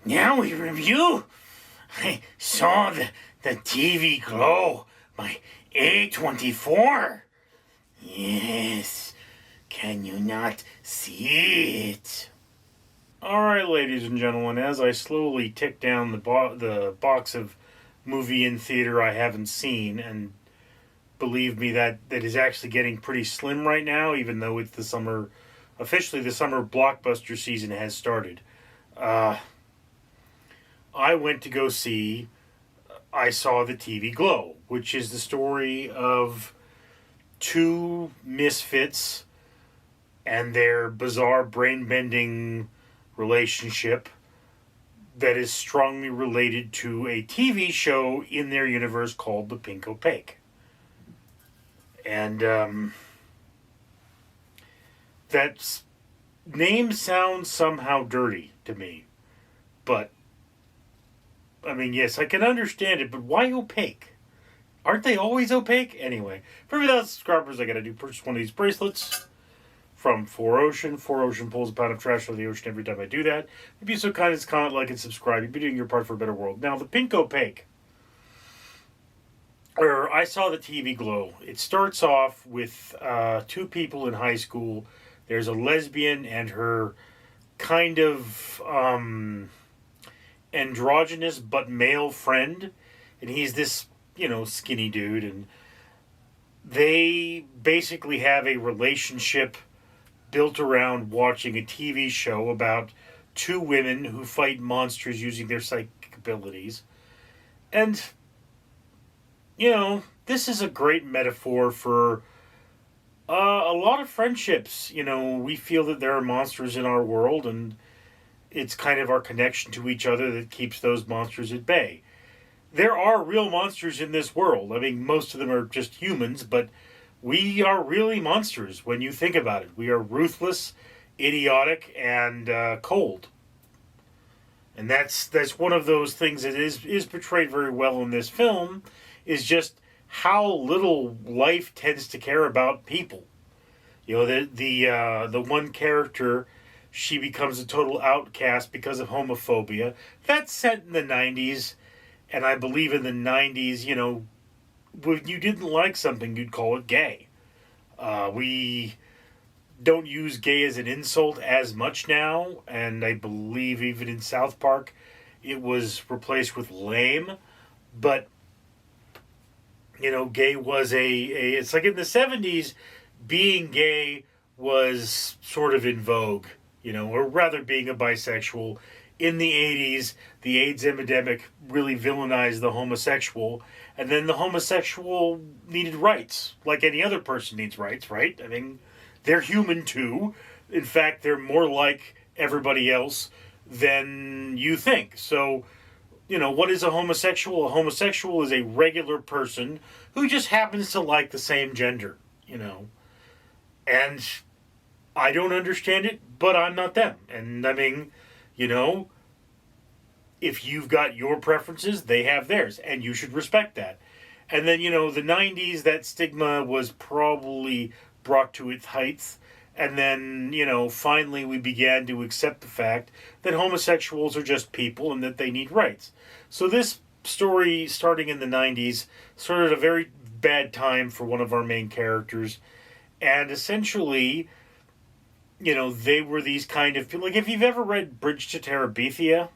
Now we review. I saw the TV glow. My A24. Yes. Can you not see it? Alright, ladies and gentlemen, as I slowly tick down the box of movie in theater I haven't seen, and believe me, that is actually getting pretty slim right now, even though it's officially the summer blockbuster season has started. I went to go see I Saw the TV Glow, which is the story of two misfits and their bizarre brain-bending relationship that is strongly related to a TV show in their universe called The Pink Opaque. And that name sounds somehow dirty to me. But, I mean, yes, I can understand it, but why opaque? Aren't they always opaque? Anyway, for 50,000 subscribers, I gotta purchase one of these bracelets from 4Ocean. 4Ocean pulls a pound of trash out of the ocean every time I do that. If you'd be so kind as to comment, like, and subscribe, you'd be doing your part for a better world. Now, the Pink Opaque, or I Saw the TV Glow. It starts off with two people in high school. There's a lesbian and her kind of androgynous but male friend, and he's this, skinny dude, and they basically have a relationship built around watching a TV show about two women who fight monsters using their psychic abilities. And, this is a great metaphor for a lot of friendships. We feel that there are monsters in our world, and it's kind of our connection to each other that keeps those monsters at bay. There are real monsters in this world. I mean, most of them are just humans, but we are really monsters when you think about it. We are ruthless, idiotic, and cold. And that's one of those things that is portrayed very well in this film, is just how little life tends to care about people. The one character, she becomes a total outcast because of homophobia. That's set in the 90s, and I believe in the 90s, when you didn't like something, you'd call it gay. We don't use gay as an insult as much now, and I believe even in South Park it was replaced with lame. But, gay was it's like in the 70s, being gay was sort of in vogue, or rather being a bisexual. In the 80s, the AIDS epidemic really villainized the homosexual, and then the homosexual needed rights, like any other person needs rights, right? I mean, they're human too. In fact, they're more like everybody else than you think. So, what is a homosexual? A homosexual is a regular person who just happens to like the same gender, And I don't understand it, but I'm not them. And I mean, if you've got your preferences, they have theirs, and you should respect that. And then, the 90s, that stigma was probably brought to its heights. And then, finally we began to accept the fact that homosexuals are just people and that they need rights. So this story, starting in the 90s, started a very bad time for one of our main characters. And essentially, they were these kind of, like, if you've ever read Bridge to Terabithia,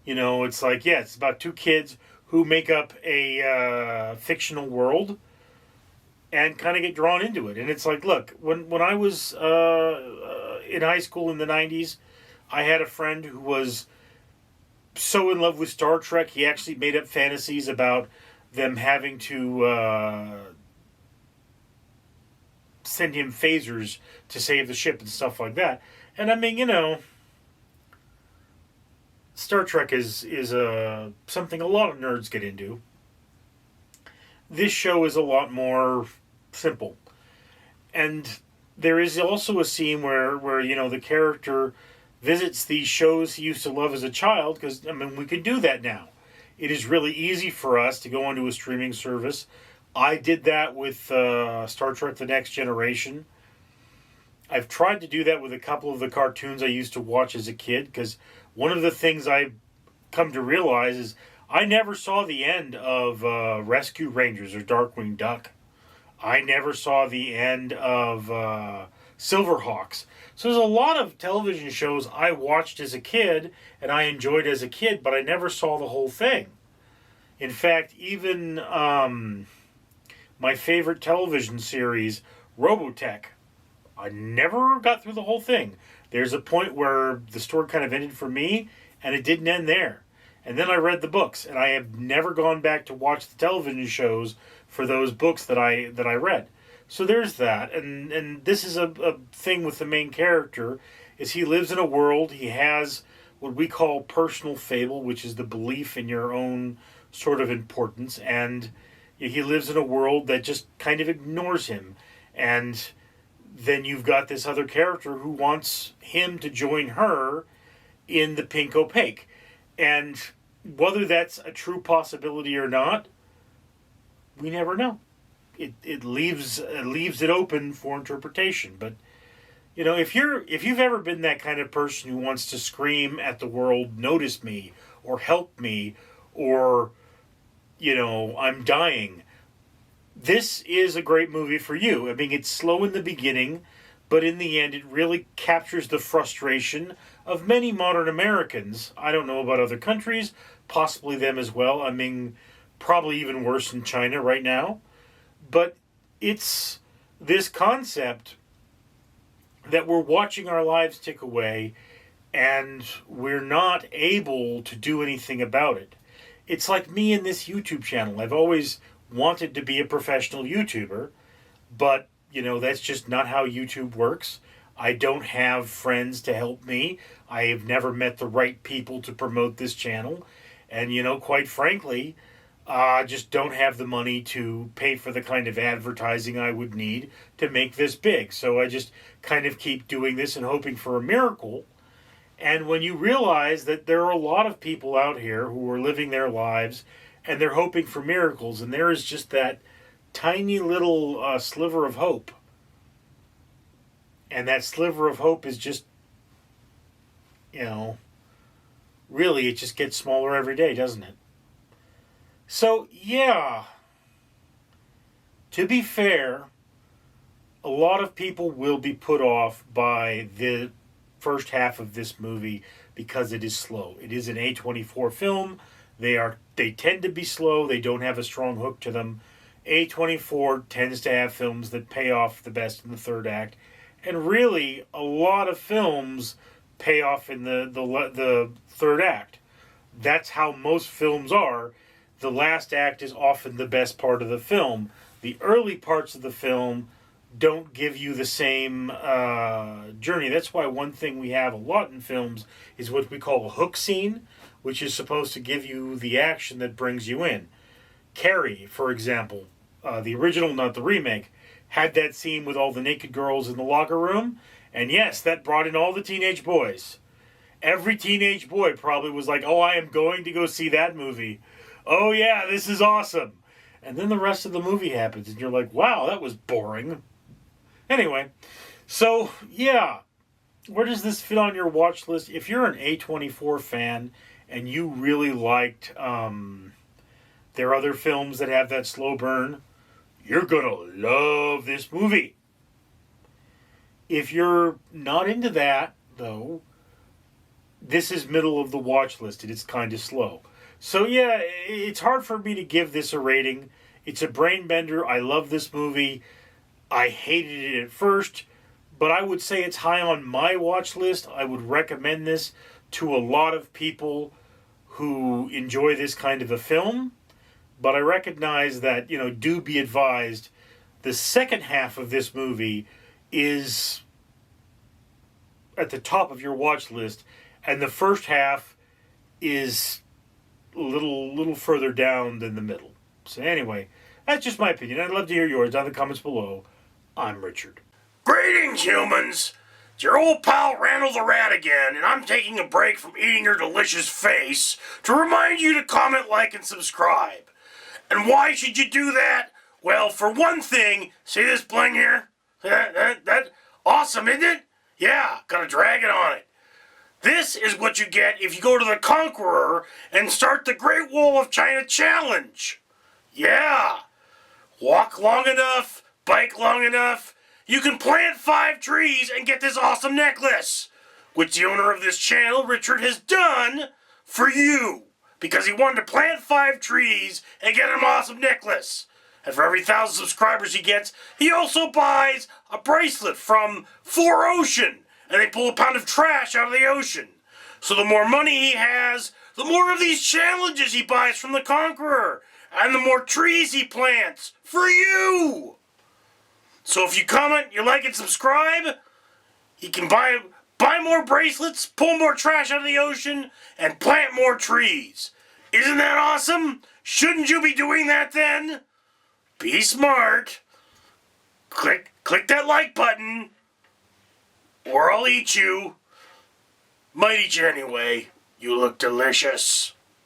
it's like, it's about two kids who make up a fictional world and kind of get drawn into it. And it's like, look, when I was in high school in the 90s, I had a friend who was so in love with Star Trek, he actually made up fantasies about them having to send him phasers to save the ship and stuff like that. And I mean, Star Trek is something a lot of nerds get into. This show is a lot more simple. And there is also a scene where the character visits these shows he used to love as a child, because, I mean, we can do that now. It is really easy for us to go onto a streaming service. I did that with Star Trek The Next Generation. I've tried to do that with a couple of the cartoons I used to watch as a kid, because one of the things I come to realize is I never saw the end of Rescue Rangers or Darkwing Duck. I never saw the end of Silverhawks. So there's a lot of television shows I watched as a kid and I enjoyed as a kid, but I never saw the whole thing. In fact, even my favorite television series, Robotech, I never got through the whole thing. There's a point where the story kind of ended for me, and it didn't end there. And then I read the books, and I have never gone back to watch the television shows for those books that I read. So there's that, and this is a thing with the main character, is he lives in a world, he has what we call personal fable, which is the belief in your own sort of importance, and he lives in a world that just kind of ignores him. And then you've got this other character who wants him to join her in the Pink Opaque. And whether that's a true possibility or not, we never know. It leaves it open for interpretation. But you know, if you've ever been that kind of person who wants to scream at the world, "Notice me," or "Help me," or you know, "I'm dying," this is a great movie for you. I mean, it's slow in the beginning, but in the end, it really captures the frustration of many modern Americans. I don't know about other countries, possibly them as well. I mean, probably even worse in China right now. But it's this concept that we're watching our lives tick away and we're not able to do anything about it. It's like me and this YouTube channel. I've always wanted to be a professional YouTuber, but you know, that's just not how YouTube works. I don't have friends to help me. I have never met the right people to promote this channel. And, you know, quite frankly, I just don't have the money to pay for the kind of advertising I would need to make this big. So I just kind of keep doing this and hoping for a miracle. And when you realize that there are a lot of people out here who are living their lives and they're hoping for miracles, and there is just that tiny little sliver of hope. And that sliver of hope is just, you know, really it just gets smaller every day, doesn't it? So, yeah, to be fair, a lot of people will be put off by the first half of this movie because it is slow. It is an A24 film. They tend to be slow. They don't have a strong hook to them. A24 tends to have films that pay off the best in the third act. And really, a lot of films pay off in the third act. That's how most films are. The last act is often the best part of the film. The early parts of the film don't give you the same journey. That's why one thing we have a lot in films is what we call a hook scene, which is supposed to give you the action that brings you in. Carrie, for example, the original, not the remake, had that scene with all the naked girls in the locker room. And yes, that brought in all the teenage boys. Every teenage boy probably was like, oh, I am going to go see that movie. Oh yeah, this is awesome. And then the rest of the movie happens and you're like, wow, that was boring. Anyway, so yeah, where does this fit on your watch list? If you're an A24 fan and you really liked their other films that have that slow burn, you're gonna love this movie. If you're not into that, though, this is middle of the watch list and it's kind of slow. So yeah, it's hard for me to give this a rating. It's a brain bender. I love this movie. I hated it at first, but I would say it's high on my watch list. I would recommend this to a lot of people who enjoy this kind of a film. But I recognize that, you know, do be advised, the second half of this movie is at the top of your watch list, and the first half is a little further down than the middle. So anyway, that's just my opinion. I'd love to hear yours down in the comments below. I'm Richard. Greetings, humans! It's your old pal Randall the Rat again, and I'm taking a break from eating your delicious face to remind you to comment, like, and subscribe. And why should you do that? Well, for one thing, see this bling here? That awesome, isn't it? Yeah, gotta drag it on it. This is what you get if you go to the Conqueror and start the Great Wall of China Challenge. Yeah. Walk long enough, bike long enough, you can plant 5 trees and get this awesome necklace, which the owner of this channel, Richard, has done for you, because he wanted to plant 5 trees and get an awesome necklace. And for every 1,000 subscribers he gets, he also buys a bracelet from 4Ocean, and they pull a pound of trash out of the ocean. So the more money he has, the more of these challenges he buys from the Conqueror, and the more trees he plants for you. So if you comment, you like and subscribe, he can buy more bracelets, pull more trash out of the ocean, and plant more trees. Isn't that awesome? Shouldn't you be doing that then? Be smart. Click that like button, or I'll eat you. Might eat you anyway. You look delicious.